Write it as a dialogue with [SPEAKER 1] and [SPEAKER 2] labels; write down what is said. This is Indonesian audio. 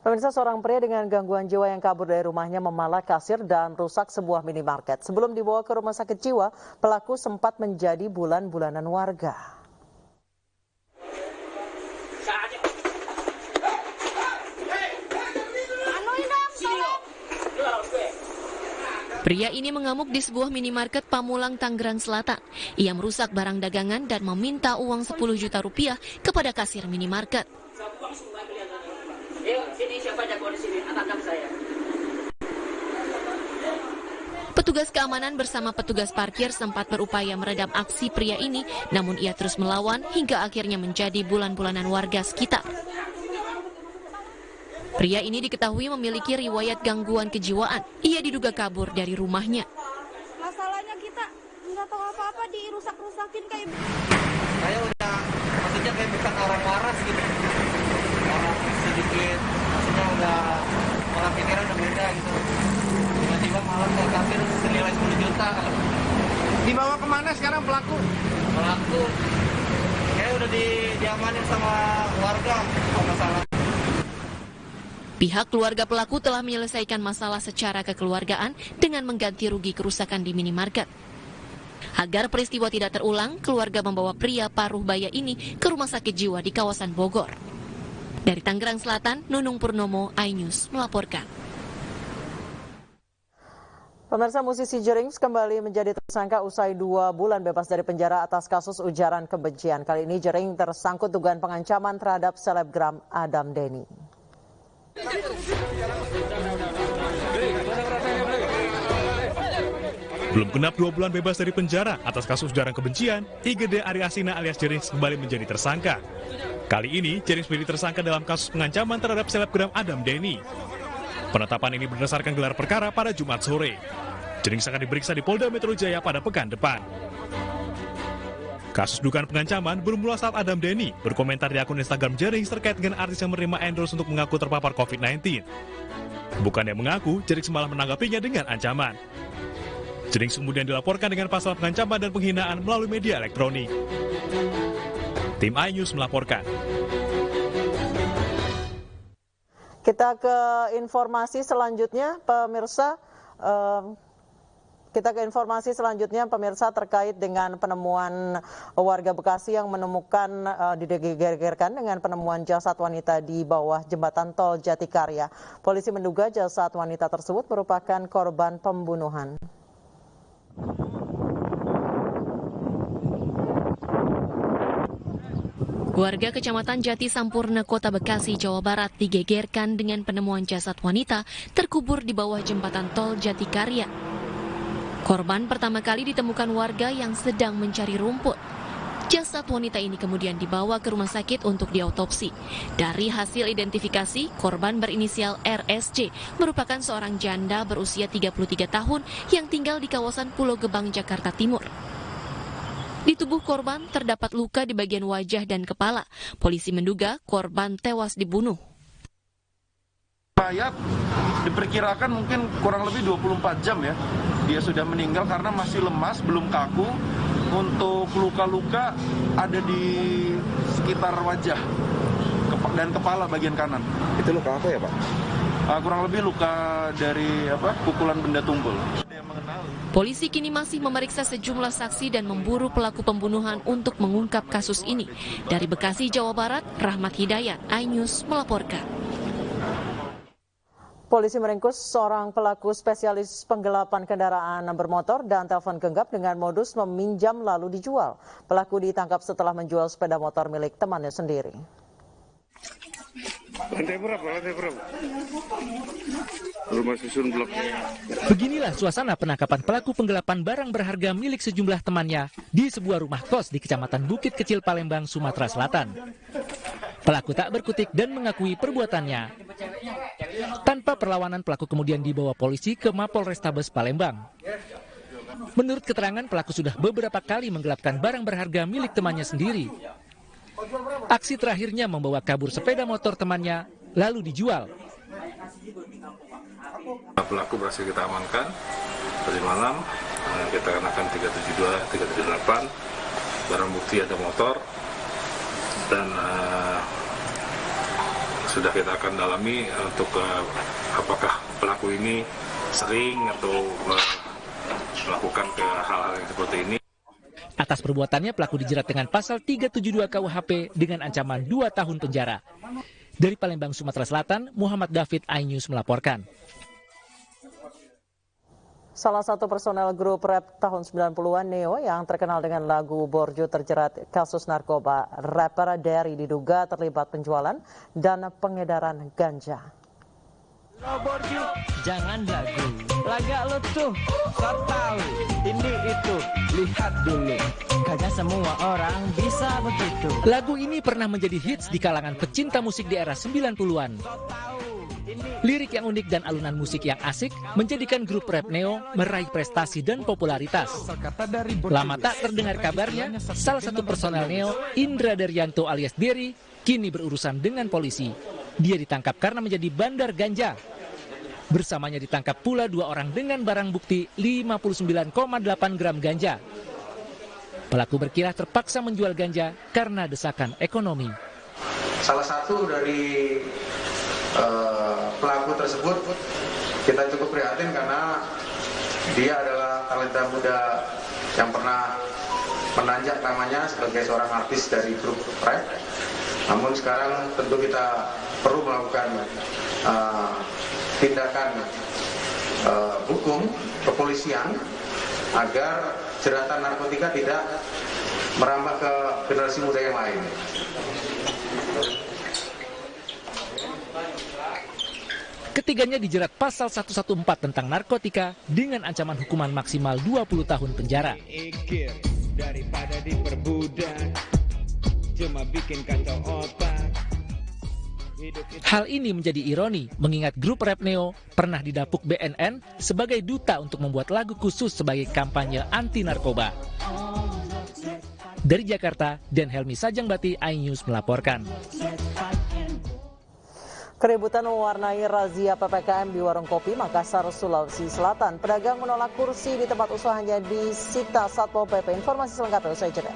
[SPEAKER 1] Pemirsa, seorang pria dengan gangguan jiwa yang kabur dari rumahnya memalak kasir dan rusak sebuah minimarket. Sebelum dibawa ke rumah sakit jiwa, pelaku sempat menjadi bulan-bulanan warga.
[SPEAKER 2] Pria ini mengamuk di sebuah minimarket Pamulang, Tangerang Selatan. Ia merusak barang dagangan dan meminta uang 10 juta rupiah kepada kasir minimarket. Petugas keamanan bersama petugas parkir sempat berupaya meredam aksi pria ini, namun ia terus melawan hingga akhirnya menjadi bulan-bulanan warga sekitar. Pria ini diketahui memiliki riwayat gangguan kejiwaan. Ia diduga kabur dari rumahnya.
[SPEAKER 3] Masalahnya kita nggak tahu apa-apa, dirusak-rusakin kayak.
[SPEAKER 4] Saya udah, maksudnya kayak bukan orang waras gitu. Orang sedikit, maksudnya udah orang pikiran udah beda gitu. Tiba-tiba malam saya kasir senilai 10 juta.
[SPEAKER 5] Dibawa kemana sekarang pelaku?
[SPEAKER 4] Pelaku, kayak udah diamanin sama warga, kalau nggak salah.
[SPEAKER 2] Pihak keluarga pelaku telah menyelesaikan masalah secara kekeluargaan dengan mengganti rugi kerusakan di minimarket. Agar peristiwa tidak terulang, keluarga membawa pria paruh baya ini ke rumah sakit jiwa di kawasan Bogor. Dari Tangerang Selatan, Nunung Purnomo, iNews melaporkan.
[SPEAKER 1] Pemirsa, musisi Jerings kembali menjadi tersangka usai 2 bulan bebas dari penjara atas kasus ujaran kebencian. Kali ini Jerings tersangkut dugaan pengancaman terhadap selebgram Adam Denny.
[SPEAKER 6] Belum genap 2 bulan bebas dari penjara atas kasus ujaran kebencian, IGD Ari Asina alias Jerings kembali menjadi tersangka. Kali ini, Jerings menjadi tersangka dalam kasus pengancaman terhadap selebgram Adam Denny. Penetapan ini berdasarkan gelar perkara pada Jumat sore. Jerings akan diperiksa di Polda Metro Jaya pada pekan depan. Kasus dugaan pengancaman bermula saat Adam Denny berkomentar di akun Instagram Jerings terkait dengan artis yang menerima endorse untuk mengaku terpapar COVID-19. Bukannya mengaku, Jerings malah menanggapinya dengan ancaman. Jerings kemudian dilaporkan dengan pasal pengancaman dan penghinaan melalui media elektronik. Tim iNews melaporkan.
[SPEAKER 1] Kita ke informasi selanjutnya, pemirsa. Pemirsa, terkait dengan penemuan warga Bekasi yang menemukan digegerkan dengan penemuan jasad wanita di bawah jembatan tol Jatikarya. Polisi menduga jasad wanita tersebut merupakan korban pembunuhan.
[SPEAKER 2] Warga Kecamatan Jati Sampurna, Kota Bekasi, Jawa Barat digegerkan dengan penemuan jasad wanita terkubur di bawah jembatan tol Jatikarya. Korban pertama kali ditemukan warga yang sedang mencari rumput. Jasad wanita ini kemudian dibawa ke rumah sakit untuk diautopsi. Dari hasil identifikasi, korban berinisial RSC merupakan seorang janda berusia 33 tahun yang tinggal di kawasan Pulau Gebang, Jakarta Timur. Di tubuh korban terdapat luka di bagian wajah dan kepala. Polisi menduga korban tewas dibunuh.
[SPEAKER 5] Mayat diperkirakan mungkin kurang lebih 24 jam ya. Dia sudah meninggal karena masih lemas, belum kaku. Untuk luka-luka ada di sekitar wajah dan kepala bagian kanan.
[SPEAKER 7] Itu luka apa ya, Pak?
[SPEAKER 5] Kurang lebih luka dari pukulan benda tumpul.
[SPEAKER 2] Polisi kini masih memeriksa sejumlah saksi dan memburu pelaku pembunuhan untuk mengungkap kasus ini. Dari Bekasi, Jawa Barat, Rahmat Hidayat, iNews melaporkan.
[SPEAKER 1] Polisi meringkus seorang pelaku spesialis penggelapan kendaraan bermotor dan telepon genggam dengan modus meminjam lalu dijual. Pelaku ditangkap setelah menjual sepeda motor milik temannya sendiri.
[SPEAKER 7] Lantai berapa? Rumah susun blok.
[SPEAKER 8] Beginilah suasana penangkapan pelaku penggelapan barang berharga milik sejumlah temannya di sebuah rumah kos di Kecamatan Bukit Kecil, Palembang, Sumatera Selatan. Pelaku tak berkutik dan mengakui perbuatannya. Tanpa perlawanan, pelaku kemudian dibawa polisi ke Mapol Restabes Palembang. Menurut keterangan, pelaku sudah beberapa kali menggelapkan barang berharga milik temannya sendiri. Aksi terakhirnya membawa kabur sepeda motor temannya, lalu dijual.
[SPEAKER 7] Pelaku berhasil kita amankan tadi malam. Kita kenakan 372, 378. Barang bukti ada motor dan sudah kita akan dalami untuk apakah pelaku ini sering atau melakukan ke hal-hal yang seperti ini.
[SPEAKER 8] Atas perbuatannya pelaku dijerat dengan pasal 372 KUHP dengan ancaman 2 tahun penjara. Dari Palembang, Sumatera Selatan, Muhammad David, iNews melaporkan.
[SPEAKER 1] Salah satu personel grup rap tahun 90-an Neo yang terkenal dengan lagu Borju terjerat kasus narkoba. Rapper Derry diduga terlibat penjualan dan pengedaran ganja.
[SPEAKER 9] Lo Borju, jangan lagu. Laga lo tuh, so tahu. Ini itu, lihat dulu. Kagak semua orang bisa begitu.
[SPEAKER 8] Lagu ini pernah menjadi hits di kalangan pecinta musik di era 90-an. Lirik yang unik dan alunan musik yang asik menjadikan grup rap Neo meraih prestasi dan popularitas. Lama tak terdengar kabarnya, salah satu personel Neo, Indra Daryanto alias Derry, kini berurusan dengan polisi. Dia ditangkap karena menjadi bandar ganja. Bersamanya ditangkap pula 2 orang dengan barang bukti 59,8 gram ganja. Pelaku berkilah terpaksa menjual ganja karena desakan ekonomi.
[SPEAKER 10] Salah satu dari pelaku tersebut kita cukup prihatin karena dia adalah talenta muda yang pernah menanjak namanya sebagai seorang artis dari grup rap. Namun sekarang tentu kita perlu melakukan tindakan hukum kepolisian agar jeratan narkotika tidak merambah ke generasi muda yang lain.
[SPEAKER 8] Ketiganya dijerat pasal 114 tentang narkotika dengan ancaman hukuman maksimal 20 tahun penjara.
[SPEAKER 9] Daripada diperbudak, cuma bikin kacau otak.
[SPEAKER 8] Hal ini menjadi ironi mengingat grup rap Neo pernah didapuk BNN sebagai duta untuk membuat lagu khusus sebagai kampanye anti narkoba. Dari Jakarta, Dan Helmi Sajangbati, iNews melaporkan.
[SPEAKER 1] Keributan mewarnai razia PPKM di warung kopi Makassar, Sulawesi Selatan. Pedagang menolak kursi di tempat usahanya disita Satpol PP. Informasi selengkapnya usai jeda.